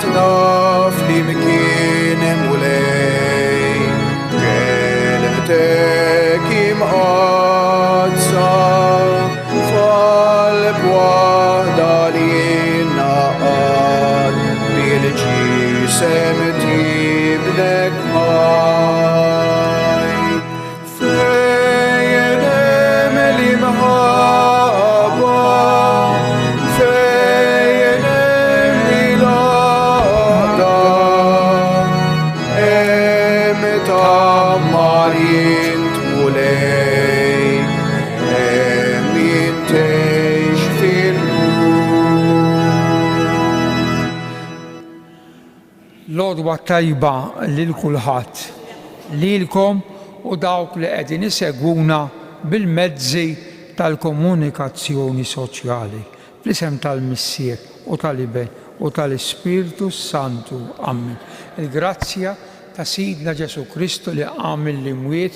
تناف لي مكين مولاي كلمتك مقدسة فالبوحدة للنقاد بالجسم تبنك هاي فين ملي مهابة فين ميلادة امتى مارين تولي امين تشفي L-għodwa tajba lil kulħadd, lilkom u dawk li qegħdin isegwuna bil-mezzi tal-komunikazzjoni soċjali fl-isem tal-Missier u tal-Iben u tal-Ispiritu Santu. Amen. Il-grazzja ta' Sidna Ġesu Kristu li qam mill-imwiet,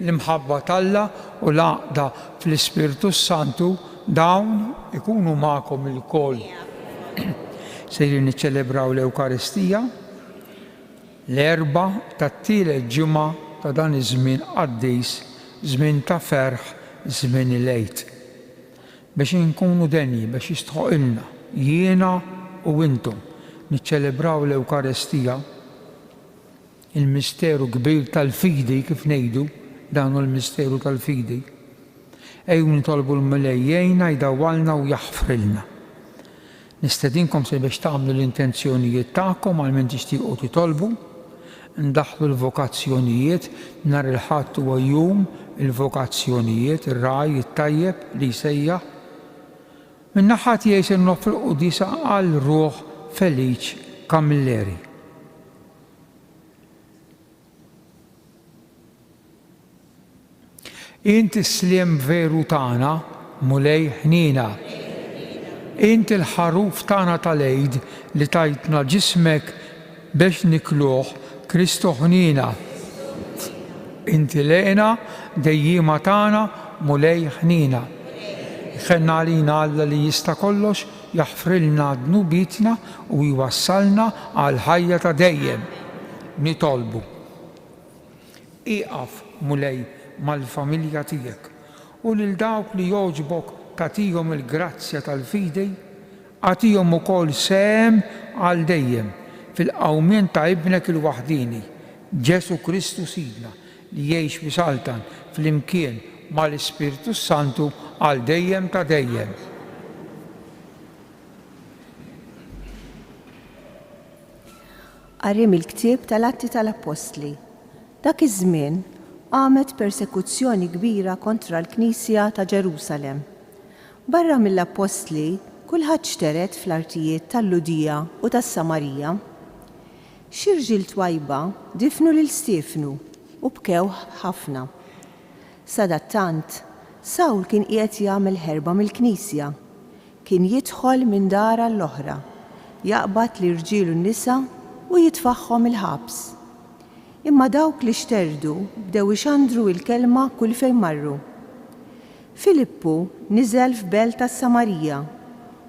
l-imħabba tal-Alla u l-għaqda fl-Ispiritu Santu dawn ikunu magħkom ilkoll. Sejrin niċċelebraw l-Ewkaristija l-erba tat-tielet ġimgħa ta' dan iż-żmien qaddis, żmien ta' ferħ, żmien il-Għid. Biex inkunu denji, biex jistħoqilna jiena u intom niċċelebraw l-Ewkaristija, il-misteru kbir tal-fidi kif ngħidu, dan hu l-misteru tal-fidi. Ejju nitolbu l-Mulejjejna jdawwalna u jaħfrilna. Nistedinkom se biex tagħmlu l-intenzjonijiet tagħkom għal min tixtiequ titolbu, ndaħlu l-vokazzjonijiet nhar il-Ħadd huwa jum il-vokazzjonijiet, ir-raj it-tajjeb li jsejjaħ. Min-naħa tiegħi se noffri l-qudisa għal Ruħ Feliċ Camilleri. Inti s-sliem veru tagħna mulej ħnina. Inti l-ħaruf tagħna tal-Għid li tajtna ġismek biex nikluh Kristu ħnina. Inti lejna dejjima tagħna mulej ħnina. Ħenna għalina Alla li jista' kollox jaħfrilna dnubitna u jwassalna għal ħajja ta' dejjem. Nitolbu. Iqaf mulej mal-familja tiegħek u lil dawk li jogħġbok tagħtihom il-grazzja tal-fidi, għatihom ukoll sehem għal dejjem fil-qawmien ta' ibnek il-waħdini, Ġesu Kristu Sidna, li jgħix bisaltan fl-imkien mal-Ispiritu Santu għal dejjem ta' dejjem. Qari mill-ktieb tal-Atti tal-Apostli. Dak iż-żmien għamet persekuzzjoni kbira kontra l-Knisja ta' Ġerusalem. Barra mill-Apostli, kulħadd xteret fl-artijiet tal-Ludija u tas-Samarija. Xi rġiel twajba difnu lil Stiefnu u bkew ħafna. Sadattant, Sawl kien qiegħed jagħmel ħerba mill-Knisja. Kien jidħol minn dara l-oħra, jaqbad l-irġiel u n-nisa u jitfaħħom il-ħabs. Imma dawk li xterdu bdew ixandru l-kelma kull fejn marru. Filippu niżel f'belt tas-Samarija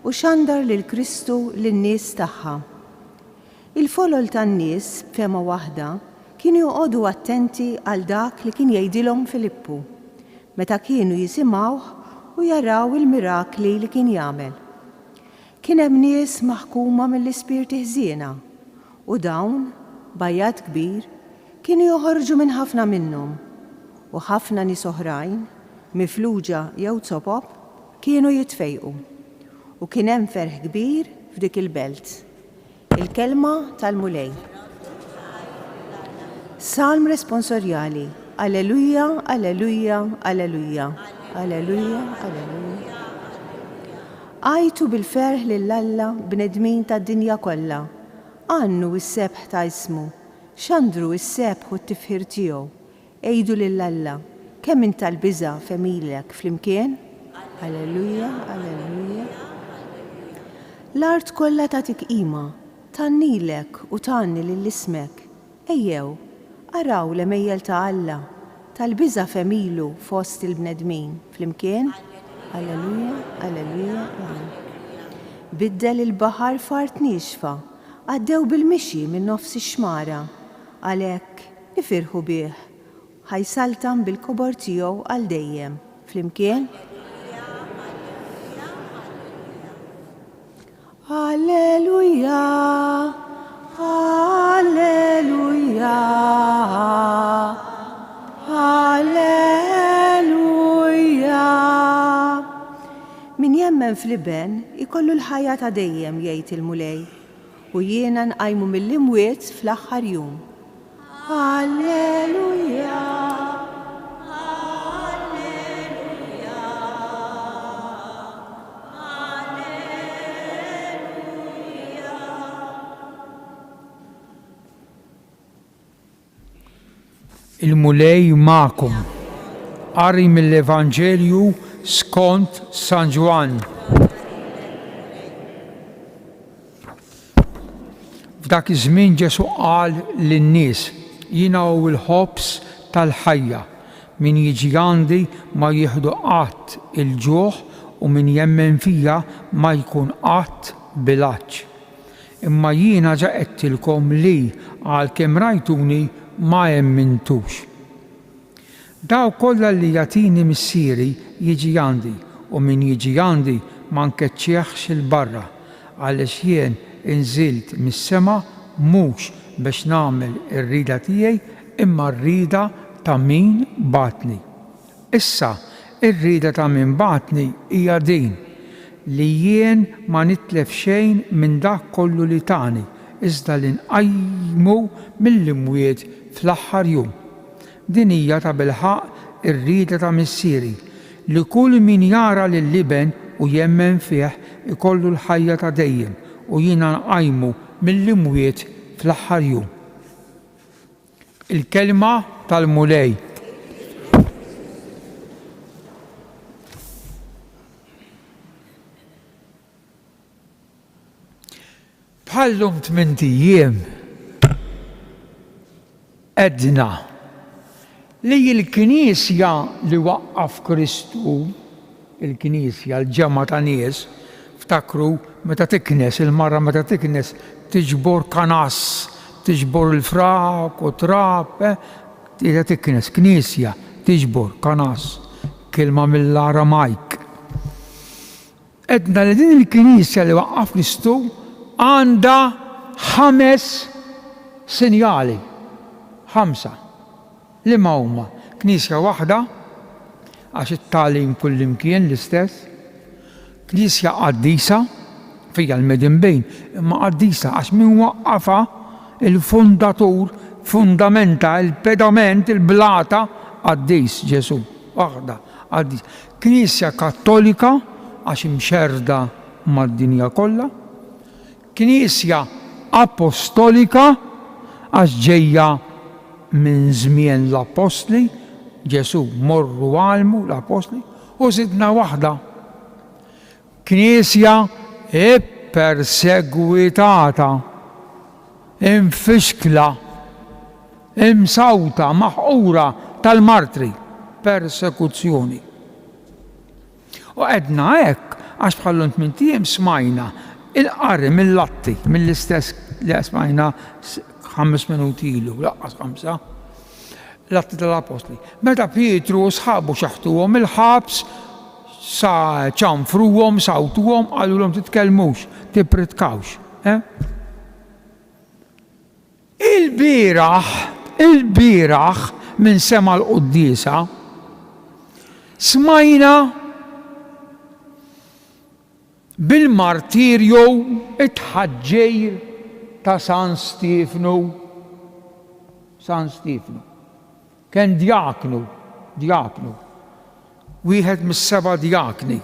u xandar lil Kristu lin-nies tagħha. Il-folol tan-nies b'fema waħda kienu joqogħdu attenti għal dak li kien jgħidilhom Filippu meta kienu jisimgħuh u jaraw il-mirakli li kien jagħmel. Kien hemm nies maħkuma mill-ispirti ħżiena u dawn bajjat kbir kienu joħorġu minn ħafna minnhom u ħafna nies oħrajn mifluġa jew zopop kienu jitfejqu u kien hemm ferħ kbir f'dik il-belt. Il-kelma tal-mulej. Salm responsorjali. Alleluja, alleluja, alleluja. Alleluja, alleluja. Għajtu bil-ferħ lill-Alla bnedmin tad-dinja kollha. Għannu s-sebħ ta' ismu. Xandru s-sebħ u t-tifħir tiegħu. Ejdu lill-Alla. Kemm inta l-biża' femilek flimkien? Alleluja, alleluja. L-art kollha tagħtik qima, tannilek u tanni lill-ismek. Ejjew, araw l-emejjel ta' Alla, tal-biża' femilu fost il-bnedmin flimkien? Alleluja, alleluja, alleluja. Biddel il-baħar fart nixfa, għaddew bil-mixi minn nofs ix-xmara, għalhekk ifirħu bih, ħajsaltam bil-kobor tiegħu għal dejjem. Flimkien? Alleluja, alleluja, alleluja. Min jemmen fl-iben ikollu l-ħajja ta' dejjem jgħid il-mulej u jiena nqajmu mill-imwiet fl-aħħar jum. Alleluja. Il-mulej ma'kom. Qari mill-Evanġelju skont San Ġwan. F'dak iż-żmien Ġesu qal lin-nies: jiena hu l-ħobs tal-ħajja, min jiġi għandi ma jieħdu qatt il-ġuħ u min jemmen fija ma jkun qatt bilanċ. Imma jiena ġa qedtilkom li għalkemm rajtuni ma jemmintux. Daw kollha li jagħtini missieri jiġi għandi u min jiġi għandi ma nkeċċieħx il-barra għaliex jien inżilt mis-sema mhux biex nagħmel ir-rida tiegħi imma r-rida ta' min batni. Issa ir-rida ta' min batni hija din li jien ma nitlef xejn minn dak kollu li tani iżda li nqajmu mill-imwiet fl-aħħar jum. Din hija ta' bilħaq ir-rida ta' missieri li kull min jara lill-iben u jemmen fih ikollu l-ħajja ta' dejjem u jiena nqajmu mill-imwiet fl-aħħar jum. Il-kelma tal-mulej. Bħallum 8 ijiem edna li l-Knisja li waqqaf Kristu, il-Knisja, l-ġemma ta' nies, ftakru meta tiknes, il-marra meta tiknes tiġbor kanas, tiġbor il-frak u trab, tida tiknes, Knisja, tiġbor kanas, kelma mill-Aramajk. Edna li din il-Knisja li waqqaf Kristu għanda 5 sinjali. 5. Li ma huma? Knisja waħda, għax it-tagħlim kullimkien l-istess. Knisja qaddisa, fija l-medin bejn, imma qaddisa għax min waqqafa il-fundatur, fundamenta, il-pedament, il-blata, qaddis Ġesu. Waħda, qaddis. Knisja kattolika, għax imxerda mad-dinja kollha. Knisja apostolika, għax ġejja minn żmien l-apostli, Ġesu morru għalmu l-apostli, u zidna waħda. Knisja perseguitata, infixkla, imsawta, maħqura tal-martri, persekuzzjoni. U għedna hekk għax bħallu 8 ijiem smajna il-qari mill-latti, mill-istess li smajna 5 minuti ilu, laqqas 5, l-atti tal-apostli. Meta Pietru u sħabu xaħtuhom il-ħabs, sa ċanfruhom, sawtuhom, għallulhom titkellmux, tipritkawx. Il-bieraħ minn sema l-Qudiesa smajna bil-martirju it-ħaġġejr ta' San Stefnu. San Stefnu. Kien djaknu. Wieħed mis-7 djakni.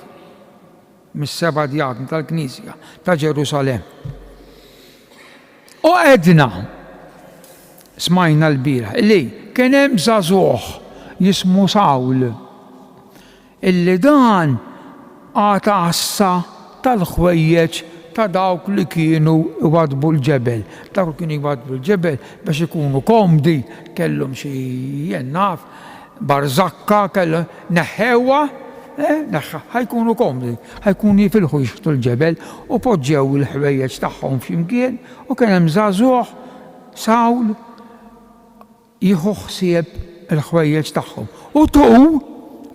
Mis-7 djakni tal-Knisja ta' Ġerusalem. U għedna, smajna l-bieraħ, li kien hemm żagħżugħ jismu Sawl, illi dan għata assa tal-ħwejjeġ ta' dawk li kienu iwadbu l-ġebel. Dawk kienu iwadbu l-ġebel biex ikunu komdi, kellhom xi jennaf, barzakka, kellhom neħewa ħajkunu komdi, ħajkunu jifilħu jixtu l-ġebel u poġġew il-ħwejjeġ tagħhom f'imkien u kien hemm żagħżugħ Sawl jieħu ħsieb il-ħwejjeġ tagħhom. U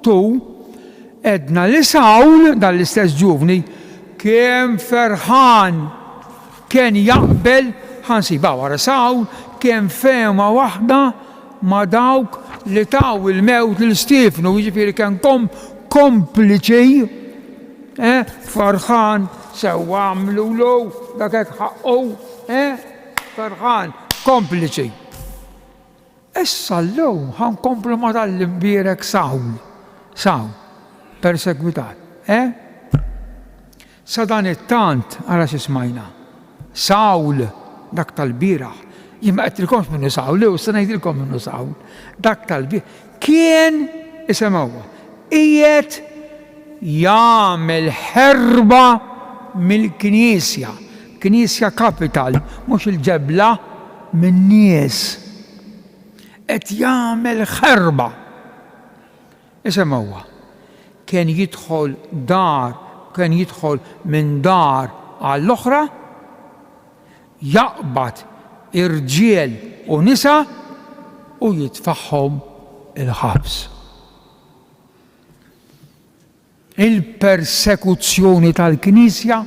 tu edna li Sawl dan l-istess ġuvni kemm ferħan kien jaqbel ħansiba wara Sawl kemm fehma waħda ma dawk li taw il-mewt l-Stifnu, jiġifieri kien kompliċi, farħan, sewwa għamlu dak hekk ħaqqu, farħan, kompliċi. Issa llum ħankomplu ma tal-imbierek Sawl, persegwitat, Sa dan it-tant ara x'ismajna. Sawl dak tal-bieraħ, jien ma qedtilkomx minnu Sawl, u se ngħidilkom minnu Sawl. Dak tal-bieraħ kien isemgħuha qiegħed jagħmel ħerba mill-Knisja. Knisja kapital, mhux il-ġebla min-nies. Qed jagħmel ħerba. Isemgħuha. Kien jidħol minn dar għall-oħra, jaqbad irġiel u nisa u jitfaħħom il-ħabs. Il-persekuzzjoni tal-Knisja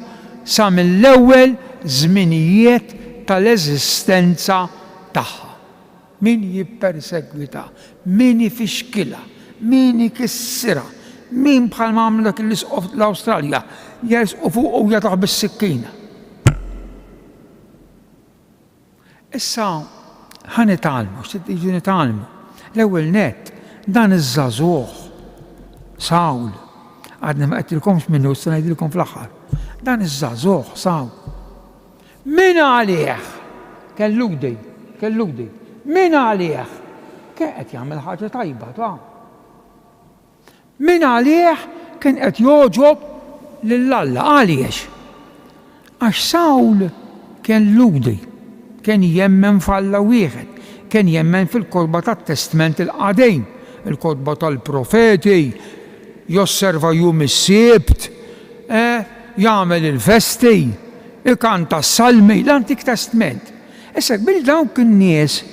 sa mill-ewwel żminijiet tal-eżistenza tagħha. Min jippersegwita, min ifixkilha, min ikissirha, min bħal ma għamlu dak l-Awstralja jersqu fuq u jataħ bis-sikkina. Issa ħanitalmu, x'tiġi nitalmu. L-ewwel nett dan iż-żagħżugħ Sawl, għadna ma qedtilkomx minnu se ngħidilkom fl-aħħar. Dan iż-żagħżugħ Sawl. Min għalih kelludi. Min għalih kien qed jagħmel ħaġa tajba ta'. Min għalih kien qed joġob lill-Alla għaliex. Għax Sawl kien ludi. Kien jemmen f'Alla wieħed, kien jemmen fil-kodba tat-Testament il-qadejn, il-kodba tal-profeti, josserva jum is-sibt, jagħmel il-festi, ikanta s-salmi, l-Antik Testament. Issa bil dawk in-nies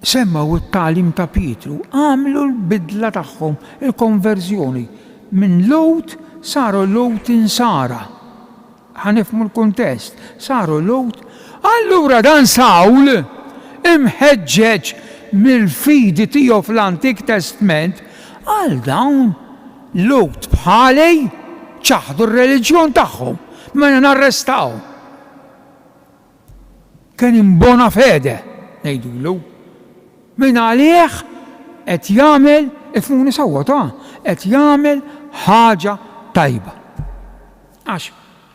semmaw it-tagħlim ta' Pietru, għamlu l-bidla tagħhom, il-konverżjoni minn Lot saru Lot insara. Ħanifhmu l-kuntest, saru Lot. Allura dan Sawl imħeġġeġ mill-fidi tiegħu fl-Antik Testament għal dawn Lot bħalej ċaħdu r-reliġjon tagħhom meta narrestaw. Kien imbona fede ngħidulu. Min għalih qed jagħmel ifhmuni sewwa qed jagħmel ħaġa tajba. Għax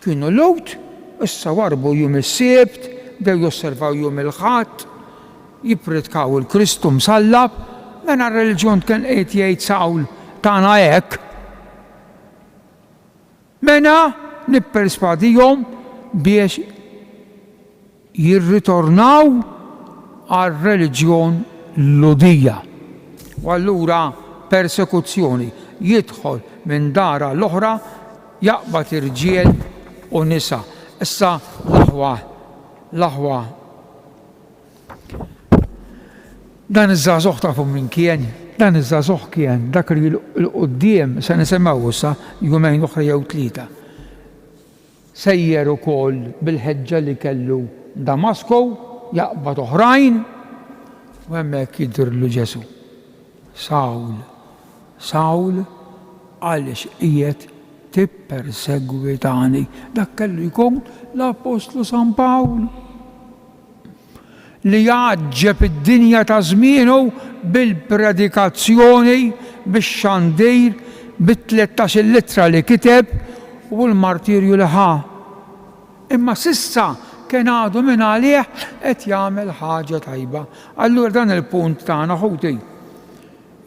kienu Lot issa warbu jum is-sibt, bdew josservaw jum il-ħadd, jippritkaw il-Kristu msallab, mena r-reliġjon kien qed jgħid Sawl tagħna hekk. Mena nipperswadihom biex jirritornaw għar-reliġjon ludija. U allura persekuzzjoni jidħol minn dara l-oħra jaqbad irġiel u nisa. Issa l-aħwa. Dan iż-żagħżugħ tafu min kien, dan iż-żagħżugħ kien dak li l-qudiem se nisimgħu issa jumejn oħra jew tlieta. Sejjer ukoll bil-ħeġġa li kellu Damasku jaqbad oħrajn u hemmhekk jidhirlu Ġesu. Sawl għaliex qiegħed tippersegwitani. Dak kellu jkun l-Apostlu San Pawl li jaġġeb id-dinja ta' żmienu bil-predikazzjoni, bix-xandir, bit-13 littra li kiteb u l-martirju li ħa. Imma sissa kien għadu minn għalih qed jagħmel ħaġa tajba. Allura dan il-punt tagħna ħuti.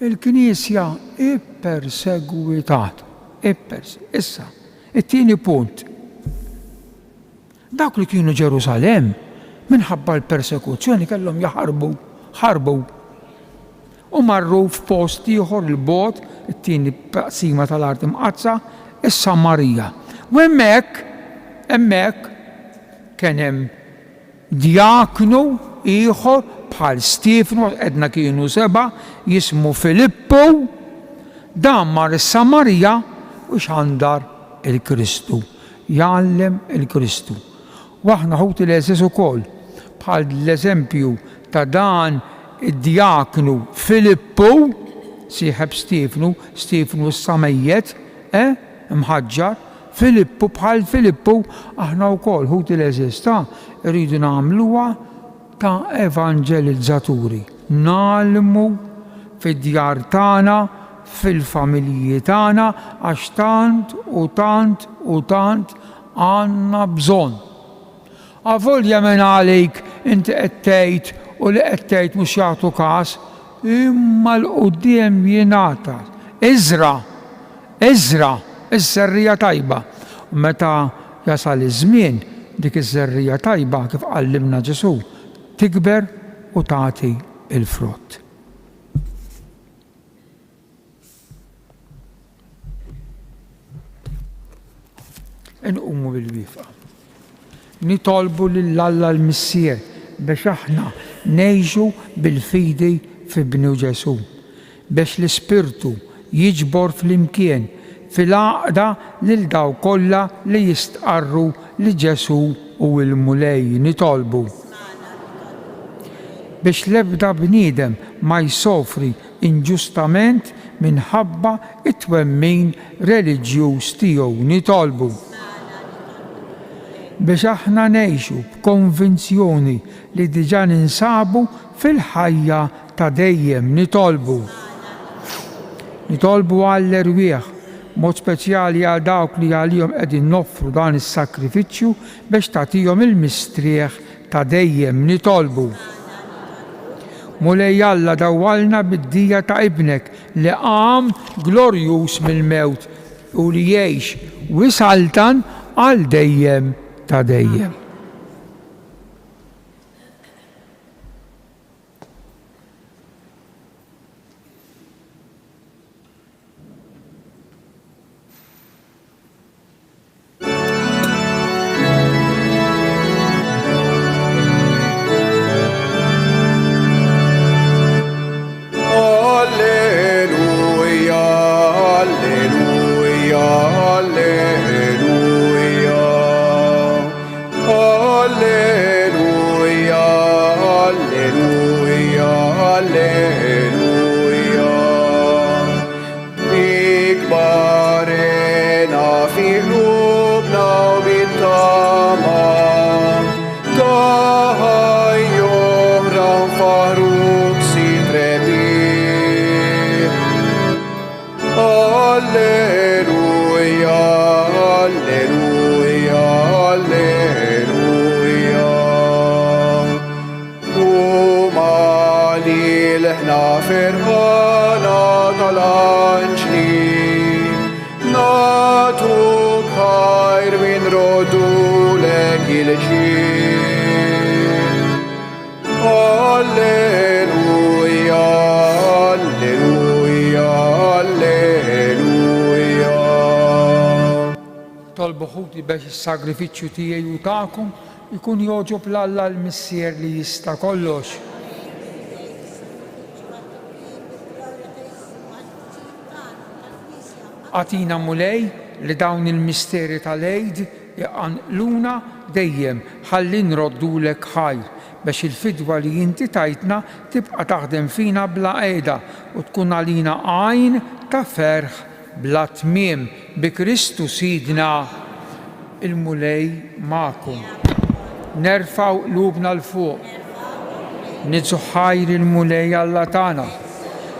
Il-Knisja ippersegwitat. Issa, it-tieni punt. Dawk li kienu Ġerusalemm minħabba l-persekuzzjoni kellhom jaħarbu. U marru f'post ieħor il-bot it-tieni taqsima tal-art imqazza, is-Samarija. U hemmhekk kien hemm djaknu ieħor bħal Stefanu, edna kienu 7, jismu Filippu, dan mar is-Samarija u x'għandar il-Kristu, jgħallem il-Kristu. U aħna ħut l-eżess ukoll bħal l-eżempju ta' dan id-djaknu Filippu, sieħeb Stefanu s-samejjed, mħaġġar, Filippu bħal Filippu, aħna wkoll ħut l-eżess rridu nagħmluha ta' evangelizzaturi. Nagħlmu fid-djar tagħna, fil-familji tagħna, għax tant għandna bżonn. Avolja minn għalik inti qed tgħid u li qed tgħid mhux jagħtu każ, imma l-quddiem jingħata. Iżra, iż-żerrija tajba. Meta jasal iż-żmien dik iż-żerrija tajba kif qallimna Ġesu tikber u tagħti il-frott. Inqumu bil-wifqa. Nitolbu lill-Alla l-Missier biex aħna ngħixu bil-fidi f'ibnu Ġesu, biex l-Ispirtu jiġbor fl-imkien fil-għaqda lil daw kollha li jistqarru li Ġesu u l-mulej. Nitolbu biex l-ebda bniedem ma jsofri inġustament minħabba it-twemmin reliġjuż tiegħu. Nitolbu biex aħna ngħixu b'konvinzjoni li diġà ninsabu fil-ħajja ta' dejjem. Nitolbu għall-erwieħ mod speċjali għal dawk li għalihom qegħdin noffru dan is-sakrifiċċju biex tagħtihom il-mistrieħ ta' dejjem. Nitolbu Mulej Alla dawwalna bid-dija ta' ibnek li qam glorjuż mill-mewt u li jgħix wisaltan għal dejjem ta' dejjem. Tolbu biex is-sagrifiċċju tiegħi u tagħkom ikun jogħġob l-Alla l-Missier li jista' kollox. Għatina mulej li dawn il-misteri tal-Eid jaqanqluna dejjem ħalli nroddulek ħajr biex il-fidwa li inti tajtna tibqa' taħdem fina bla qiegħda u tkun għalina għajn ta' ferħ bla tmiem bi Kristu Sidna. Il-mulej magħkom. Nerfaw qlubna l-fuq. Nidżu ħajr il-mulej Alla tagħna.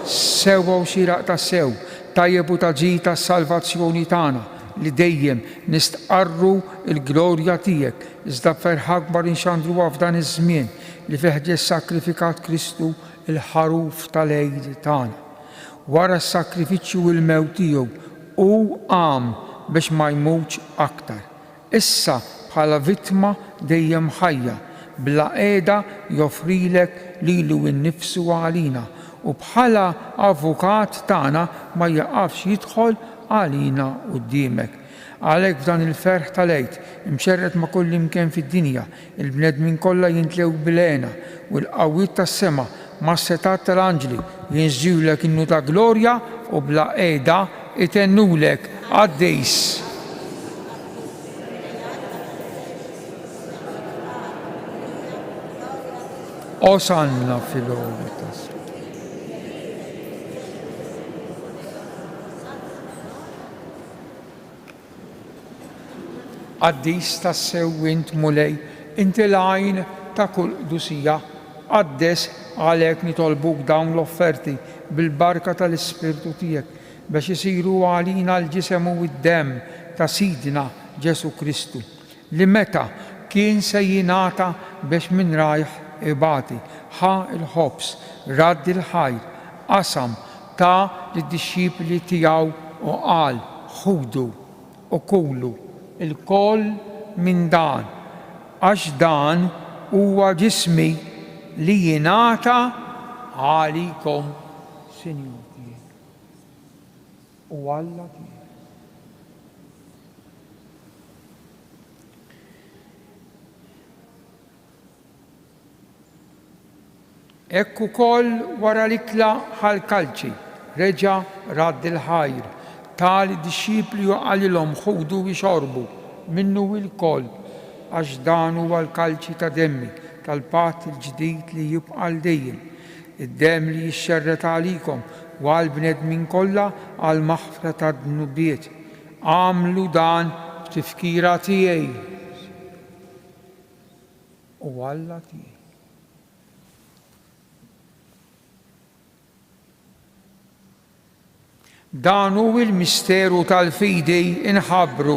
Sewwa u xieraq ta' sew, tajjeb u taġid tas-salvazzjoni tagħna li dejjem nistqarru l-glorja tiegħek, iżda ferħ akbar inxandruha f'dan iż-żmien li fih ġie ssakrifikat Kristu il-ħaruf tal-Eid tagħna. Wara s-sakrifiċċju u l-mewt tiegħu u qam biex ma jmutx aktar. Issa bħala vittma dejjem ħajja, bla qiegħda joffrilek lilu nnifsu għalina u bħala avukat tagħna ma jaqafx jidħol għalina quddiemek. Għalhekk f'dan il-ferħ tal-għid imxerret ma' kull imkien fid-dinja, il-bnedmin kollha jintlew bil-għena u l-qawwiet tas-sema mas-setat tal-anġli jinżilek innu ta' glorja u bla qiegħda itennulek għaddejs. Osanna fil-għolja tas. Għaddis tas-sew int mulej, inti l-għajn ta' kull qdusija, għaddes għalhekk nitolbuk dawn l-offerti bil-barka tal-Ispirtu tiegħek biex isiru għalina l-ġisem u d-demm ta' Sidna Ġesu Kristu, li meta kien se jingħata biex minn rajħ ibati, ħa il-ħobs, radd il-ħajr, qasam ta' lid-dixxipli tiegħu u qal ħudu u kulu il-koll minn dan, għax dan huwa ġismi li jingħata għalikom, Sinjur tiegħi u Alla tiegħi. Ekk ukoll wara l-ikla ħal-kalċi, reġa' radd il-ħajr, tali dixxipli u għalilhom ħudu jxorbu minnu il-koll, għax dan huwa l-kalċi ta' demmi tal-patt il-ġdid li jibqa' l dejjem, id-demm li jixxerret għalikom u għall-bnedmin kollha għal maħfra ta' dnubiet. Għamlu dan b'tifkira tiegħi u Alla tiegħi. Dan hu il-misteru tal-fidi inħabbru.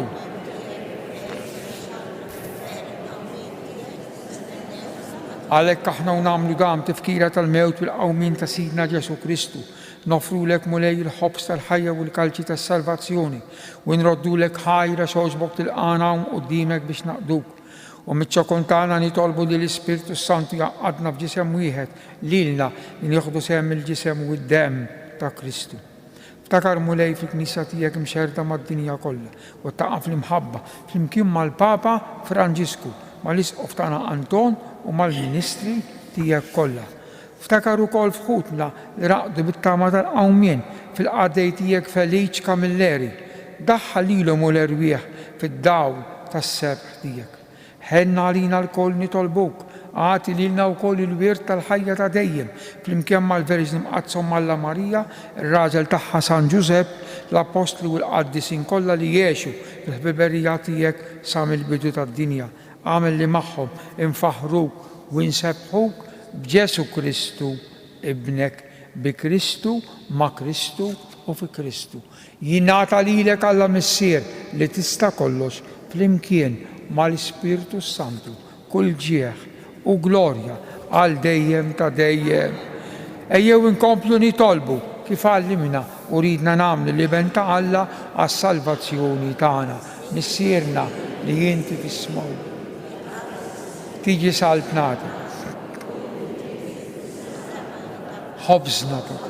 Għalhekk aħna nagħmlu dan tifkira tal-mewt u l-qawmin ta' Sidna Ġesu Kristu, nofrulek mulej il-ħobs tal-ħajja u l-kalċi tas-salvazzjoni u nroddulek ħajra xogħġbok tilqana quddiemek biex naqduk. U miċ-ċokun tagħna nitolbu li l-Ispirtu Santu jaqgħadna f'ġisem wieħed lilna li nieħdu sehem il-ġisem u d-demm ta' Kristu. Ftakar mulej fil-Knisja tiegħek imxerta mad-dinja kollha u taqaf l-imħabba flimkien mal-Papa Franġisku, mal-Isqof tagħna Anton u mal-Ministri tiegħek kollha. Ftakar ukoll f'ħutna li raqdu bit-tama tal-qawmien fil-qadej tiegħek Feliċ Kamilleri, daħħal lilhom u l-erwieħ fid-dawl tas-sebħ tiegħek. Ħenna għalina l-koll nitolbuk, għati lilna wkoll il-wirt tal-ħajja ta' dejjem flimkien mal-Verġni Mqazzom Malla Marija, ir-raġel tagħha San Ġusepp, l-Apostli u l-Qaddisin kollha li jgħixu fil-ħbiberija tiegħek sa mill-bidu tad-dinja. Għamel li magħhom infaħruk u nsebħuk b'Ġesu Kristu ibnek, bi Kristu, ma' Kristu u fi Kristu. Jingħata lilek Alla Missier li tista' kollox flimkien mal-Ispirtu Santu, kull ġieħ u glorja għal dejjem ta' dejjem. Ejjew inkomplu nitolbu kif għallimna u ridna nagħmlu l-iben ta' Alla għas-salvazzjoni tagħna. Missierna li inti tismaw. Tiġi saltnati. Ħobżna ta'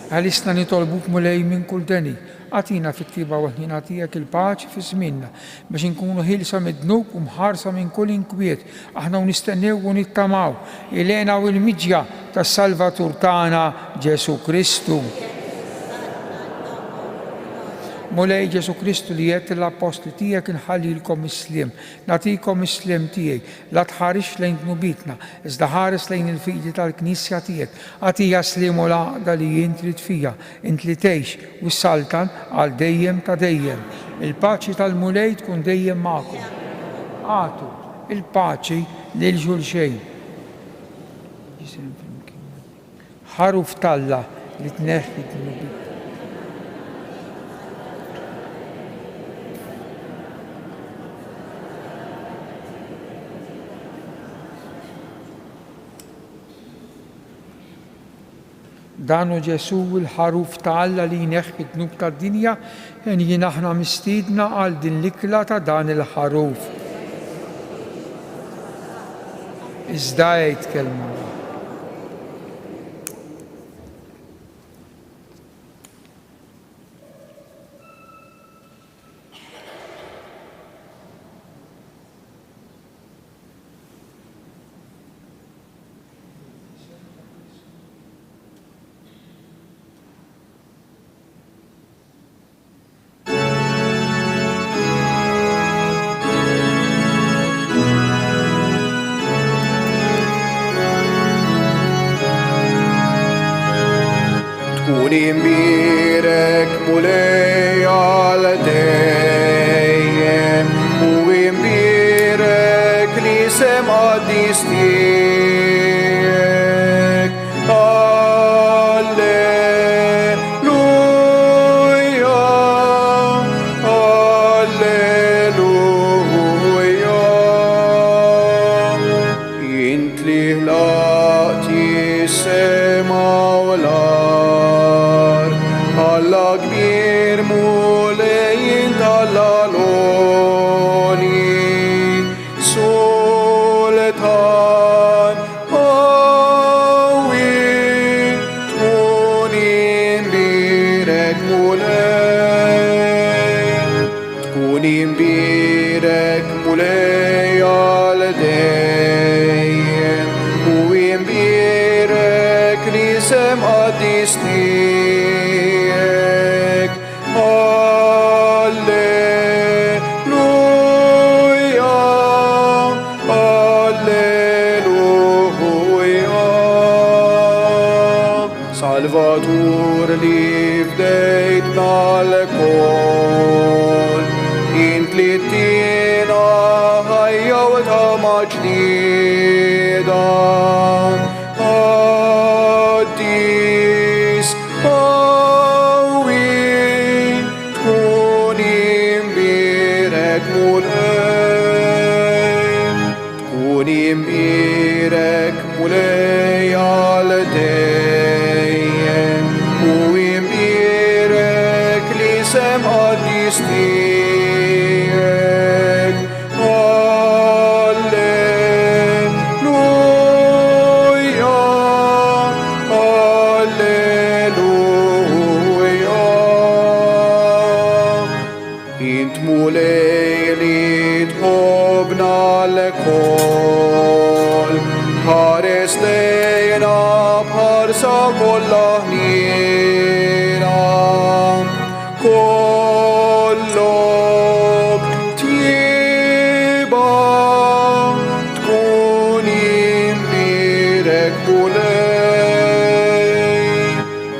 għalisna nitolbuk mulej minn kull deni, għatina fit-tiba waħnina tiegħek il-paċi fi żmienna biex inkunu ħilsa mid-dnub u mħarsa minn kull inkwiet, aħna nistennew u nittamaw il-għena u l-miġja tas-Salvatur tagħna Ġesu Kristu. Mulej Ġesu Kristu li jgħid l-Apostli tiegħek inħallilkom is-sliem, nagħtikom is-sliem tiegħi, la tħarix lejn dnubitna, iżda ħares lejn il-fidi tal-Knisja tiegħek, għatija sliem u l-għaqda li jien trid fija, int li tgħix u s-saltan għal dejjem ta' dejjem. Il-paċi tal-mulej tkun dejjem magħkom. Għatu il-paċi lil xulxejn. Ħaruf talla li tneħħi dnubitna. danu Ġesu il-ħaruf ta' Alla li jneħħi d-dnub tad-dinja, jien aħna mistiedna għal din l-ikla ta' dan il-ħaruf. Iżda jgħid kelma. Tkun imbirek mulej għal dejjem u imbirek li sem qaddis tiegħek. Alleluja, alleluja. Int li ħlaqti s-sema u l-ard, Alla kbir mulej tal-għaloni, sultan qawwi, tkun imbirek mulej, tkun imbirek mulej għal dejjem u imbirek li sem qaddis tiegħek. Alleluja, alleluja. Salvatur li fdejtna l-kol, int li tina ħajja u tama ġdida. Qaddis qawwi, tkun imbirek mulej, tkun imbirek mulej għal dejjem u imbirek li sem qaddis tiegħek. Alleluja, alleluja. Int mulej li tħobna l-kol, ħares dejna bħarsa kollha ħniena. Kollok tjiba, tkun imbirek mulej,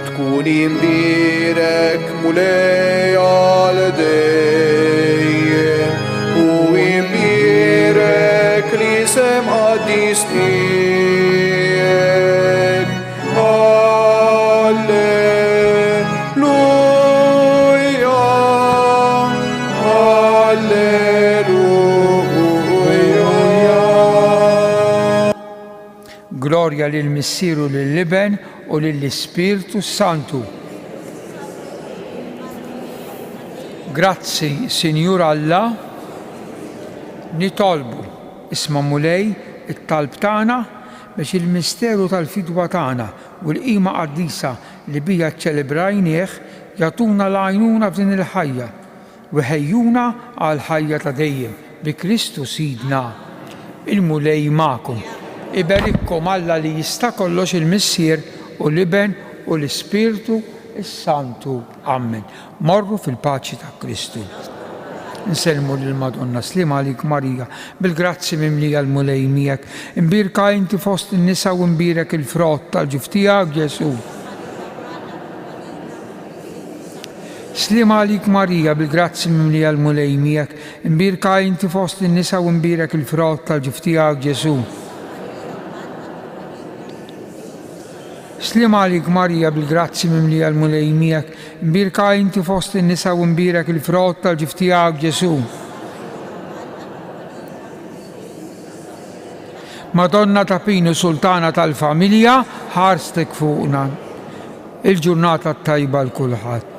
tkun imbirek mulej għal dejjem u imbirek li sem qaddis tiegħek. Alleluja, alleluja. Glorja lil Missieru lill-Iben u lill-Ispirtu Santu. Grazzi, Sinjur Alla, nitolbu isma' mulej it-talb tagħna biex il-misteru tal-fidwa tagħna u l-qima qaddisa li bija ċċelebrajnieh jagħtuna l-għajnuna f'din il-ħajja u ħejjuna għal ħajja ta' dejjem bi Kristu Sidna. Il-mulej magħkom. Iberikkom Alla li jista' kollox il-Missier u l-Iben u l-Ispirtu Santu. Amen. Morru fil-paċi ta' Kristu. Nselmu lil-Madonna, slima għalik Marija, bil-grazzi mimlija l-mulej miegħek, imbirka inti fost in-nisa u imbirek il-frott tal-ġuf tiegħek Ġesu. Slima għalik Marija, bil-grazzi mimlija l-mulej miegħek, imbirka inti fost in-nisa u imbirek il-frott tal-ġuf tiegħek Ġesu. Slima għalik Marija, bil-grazzi mimlija l-mulej miegħek, imbirka inti fost in-nisa u imbirek il-frott tal-ġuf tiegħek Ġesu. Madonna ta' Pinu, sultana tal-familja, ħarstek fuqna. Il-ġurnata tajba l-kulħadd.